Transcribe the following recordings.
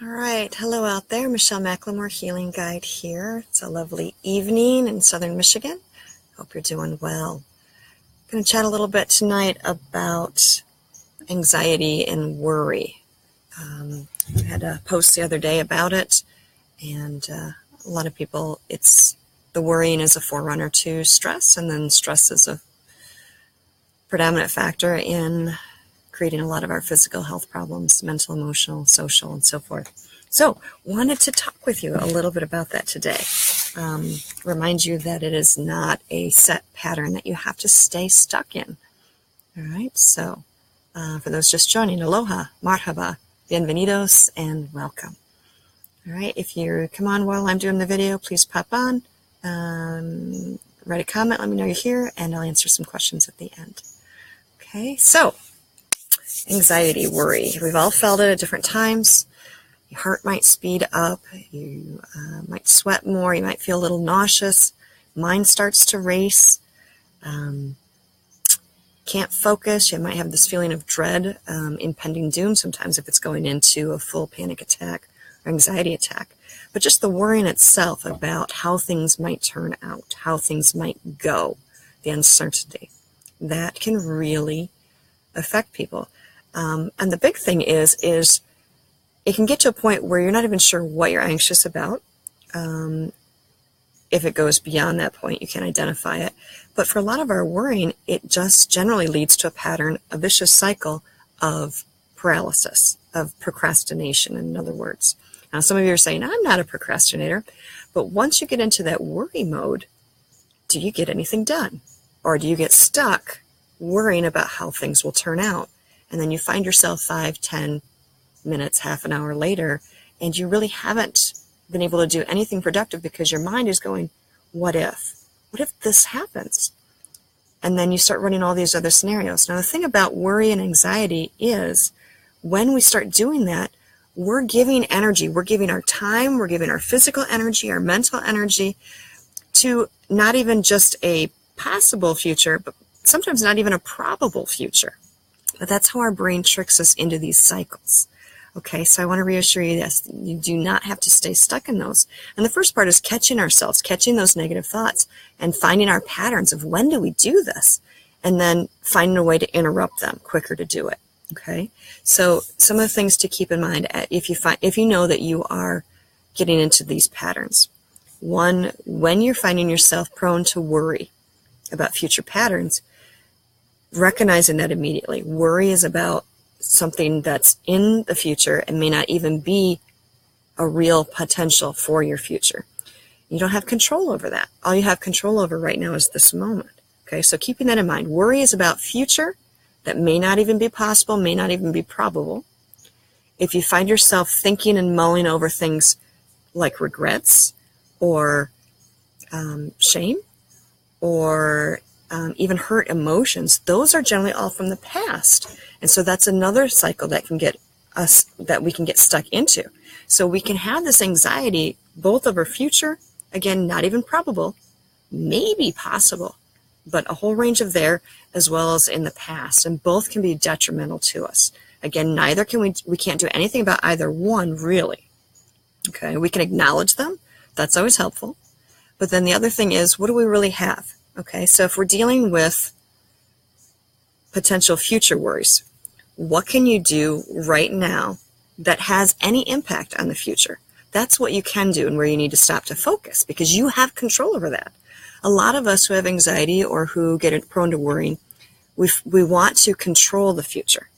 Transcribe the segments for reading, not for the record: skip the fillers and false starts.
All right, hello out there. Michelle McLemore, Healing Guide here. It's a lovely evening in southern Michigan. Hope you're doing well. I'm going to chat a little bit tonight about anxiety and worry. I had a post the other day about it, and a lot of people, the worrying is a forerunner to stress, and then stress is a predominant factor in creating a lot of our physical health problems, mental, emotional, social, and so forth. So, wanted to talk with you a little bit about that today. Remind you that it is not a set pattern that you have to stay stuck in. All right, so for those just joining, aloha, marhaba, bienvenidos, and welcome. All right, if you come on while I'm doing the video, please pop on, write a comment, let me know you're here, and I'll answer some questions at the end. Okay, so anxiety, worry. We've all felt it at different times. Your heart might speed up. You might sweat more. You might feel a little nauseous. Mind starts to race. Can't focus. You might have this feeling of dread, impending doom sometimes if it's going into a full panic attack or anxiety attack. But just the worrying itself about how things might turn out, how things might go, the uncertainty, that can really affect people. And the big thing is it can get to a point where you're not even sure what you're anxious about. If it goes beyond that point, you can identify it. But for a lot of our worrying, it just generally leads to a pattern, a vicious cycle of paralysis, of procrastination, in other words. Now, some of you are saying, I'm not a procrastinator. But once you get into that worry mode, do you get anything done? Or do you get stuck worrying about how things will turn out? And then you find yourself 5, 10 minutes, half an hour later, and you really haven't been able to do anything productive because your mind is going, what if? What if this happens? And then you start running all these other scenarios. Now, the thing about worry and anxiety is when we start doing that, we're giving energy. We're giving our time. We're giving our physical energy, our mental energy to not even just a possible future, but sometimes not even a probable future. But that's how our brain tricks us into these cycles. Okay, so I want to reassure you this. You do not have to stay stuck in those. And the first part is catching ourselves, catching those negative thoughts, and finding our patterns of when do we do this, and then finding a way to interrupt them quicker to do it. Okay, so some of the things to keep in mind if you know that you are getting into these patterns. One, when you're finding yourself prone to worry about future patterns, recognizing that immediately. Worry is about something that's in the future and may not even be a real potential for your future. You don't have control over that. All you have control over right now is this moment. Okay, so keeping that in mind. Worry is about future that may not even be possible, may not even be probable. If you find yourself thinking and mulling over things like regrets or shame or even hurt emotions, those are generally all from the past. And so that's another cycle that we can get stuck into. So we can have this anxiety both over future, again, not even probable, maybe possible, but a whole range of there, as well as in the past. And both can be detrimental to us. Again, we can't do anything about either one, really. Okay, we can acknowledge them. That's always helpful. But then the other thing is, what do we really have? Okay, so if we're dealing with potential future worries, what can you do right now that has any impact on the future? That's what you can do and where you need to stop to focus because you have control over that. A lot of us who have anxiety or who get prone to worrying, we want to control the future.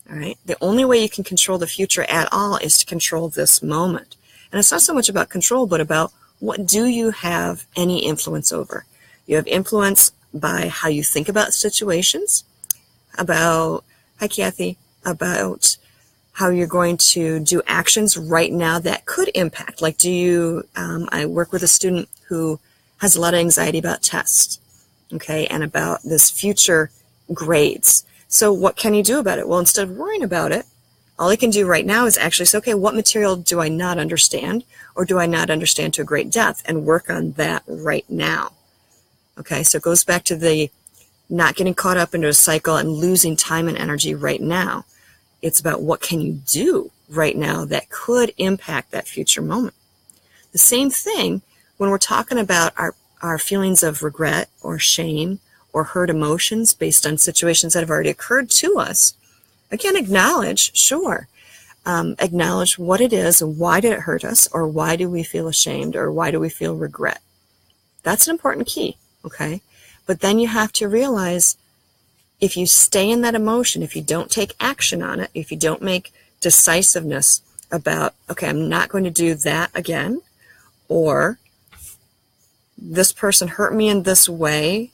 All right, the only way you can control the future at all is to control this moment. And it's not so much about control, but about what do you have any influence over? You have influence by how you think about situations, about, hi Kathy, about how you're going to do actions right now that could impact. Like I work with a student who has a lot of anxiety about tests, okay, and about this future grades. So what can you do about it? Well, instead of worrying about it, all he can do right now is actually say, okay, what material do I not understand or do I not understand to a great depth and work on that right now. Okay, so it goes back to the not getting caught up into a cycle and losing time and energy right now. It's about what can you do right now that could impact that future moment. The same thing when we're talking about our feelings of regret or shame or hurt emotions based on situations that have already occurred to us. Again, acknowledge, sure. Acknowledge what it is and why did it hurt us, or why do we feel ashamed, or why do we feel regret. That's an important key, okay? But then you have to realize if you stay in that emotion, if you don't take action on it, if you don't make decisiveness about, okay, I'm not going to do that again, or this person hurt me in this way,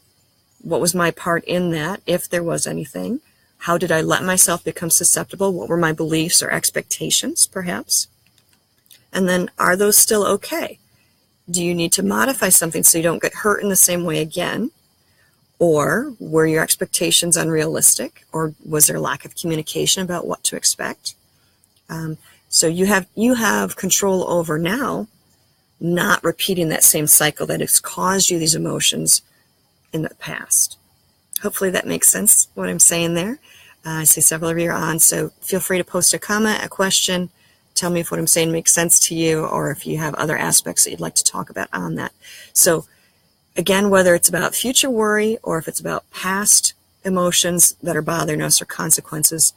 what was my part in that, if there was anything? How did I let myself become susceptible? What were my beliefs or expectations, perhaps? And then, are those still okay? Do you need to modify something so you don't get hurt in the same way again? Or were your expectations unrealistic? Or was there lack of communication about what to expect? So you have control over now not repeating that same cycle that has caused you these emotions in the past. Hopefully that makes sense, what I'm saying there. I see several of you are on, so feel free to post a comment, a question. Tell me if what I'm saying makes sense to you, or if you have other aspects that you'd like to talk about on that. So again, whether it's about future worry or if it's about past emotions that are bothering us or consequences,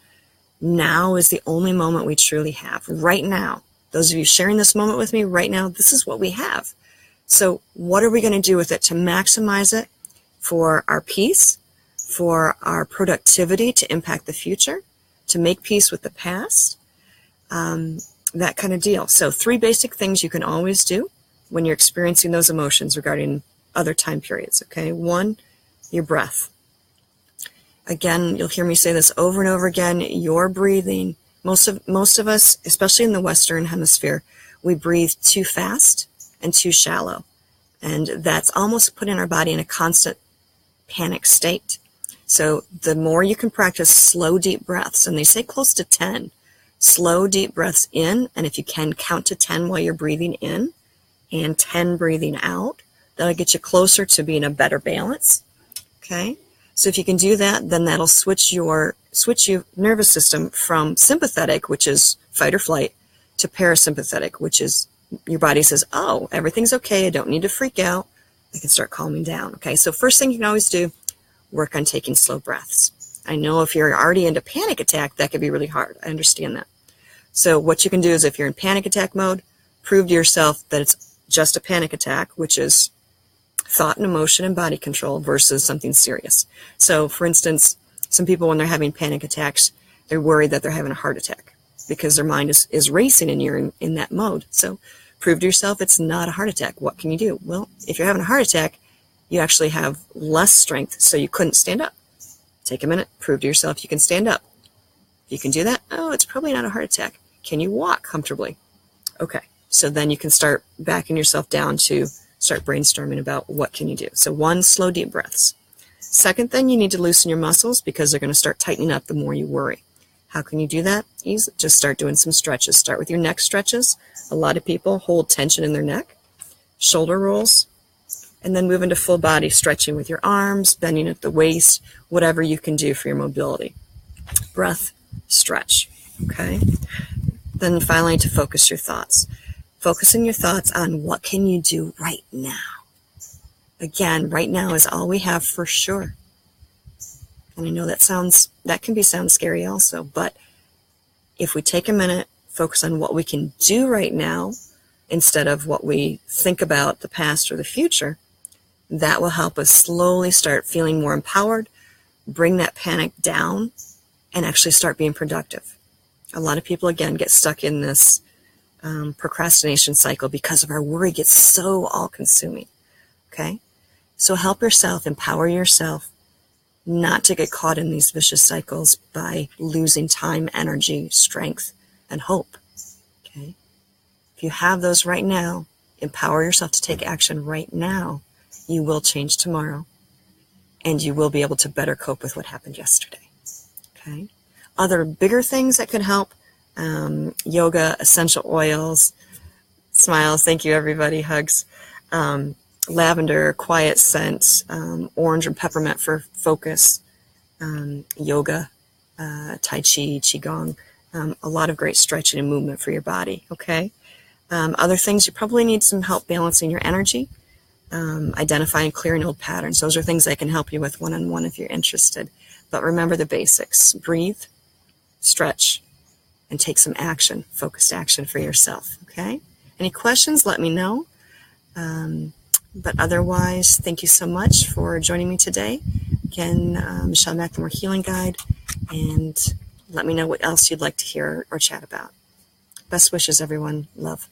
now is the only moment we truly have. Right now. Those of you sharing this moment with me right now, this is what we have. So what are we going to do with it to maximize it for our peace, for our productivity to impact the future, to make peace with the past, that kind of deal. So 3 basic things you can always do when you're experiencing those emotions regarding other time periods, okay? 1, your breath. Again, you'll hear me say this over and over again, your breathing. Most of us, especially in the Western Hemisphere, we breathe too fast and too shallow. And that's almost putting our body in a constant panic state. So the more you can practice slow, deep breaths, and they say close to 10, slow, deep breaths in, and if you can, count to 10 while you're breathing in, and 10 breathing out, that'll get you closer to being a better balance, okay? So if you can do that, then that'll switch your nervous system from sympathetic, which is fight or flight, to parasympathetic, which is your body says, oh, everything's okay, I don't need to freak out, I can start calming down, okay? So first thing you can always do, work on taking slow breaths. I know if you're already into panic attack, that could be really hard. I understand that. So what you can do is if you're in panic attack mode, prove to yourself that it's just a panic attack, which is thought and emotion and body control versus something serious. So for instance, some people when they're having panic attacks, they're worried that they're having a heart attack because their mind is racing and you're in that mode. So prove to yourself it's not a heart attack. What can you do? Well, if you're having a heart attack, you actually have less strength, so you couldn't stand up. Take a minute, prove to yourself you can stand up. If you can do that, oh, it's probably not a heart attack. Can you walk comfortably? Okay, so then you can start backing yourself down to start brainstorming about what can you do. So 1, slow, deep breaths. Second thing, you need to loosen your muscles because they're going to start tightening up the more you worry. How can you do that? Easy. Just start doing some stretches. Start with your neck stretches. A lot of people hold tension in their neck. Shoulder rolls. And then move into full body stretching with your arms, bending at the waist, whatever you can do for your mobility. Breath, stretch, okay? Then finally to focus your thoughts. Focusing your thoughts on what can you do right now. Again, right now is all we have for sure. And I know that can sound scary also, but if we take a minute, focus on what we can do right now instead of what we think about the past or the future, that will help us slowly start feeling more empowered, bring that panic down, and actually start being productive. A lot of people, again, get stuck in this procrastination cycle because of our worry gets so all-consuming, okay? So help yourself, empower yourself not to get caught in these vicious cycles by losing time, energy, strength, and hope, okay? If you have those right now, empower yourself to take action right now. You will change tomorrow, and you will be able to better cope with what happened yesterday, okay? Other bigger things that could help, yoga, essential oils, smiles, thank you everybody, hugs, lavender, quiet scent, orange and peppermint for focus, yoga, tai chi, qigong, a lot of great stretching and movement for your body, okay? Other things, you probably need some help balancing your energy, identifying clearing old patterns. Those are things I can help you with one-on-one if you're interested. But remember the basics. Breathe, stretch, and take some action, focused action for yourself, okay? Any questions, let me know. But otherwise, thank you so much for joining me today. Again, Michelle McLemore Healing Guide, and let me know what else you'd like to hear or chat about. Best wishes, everyone. Love.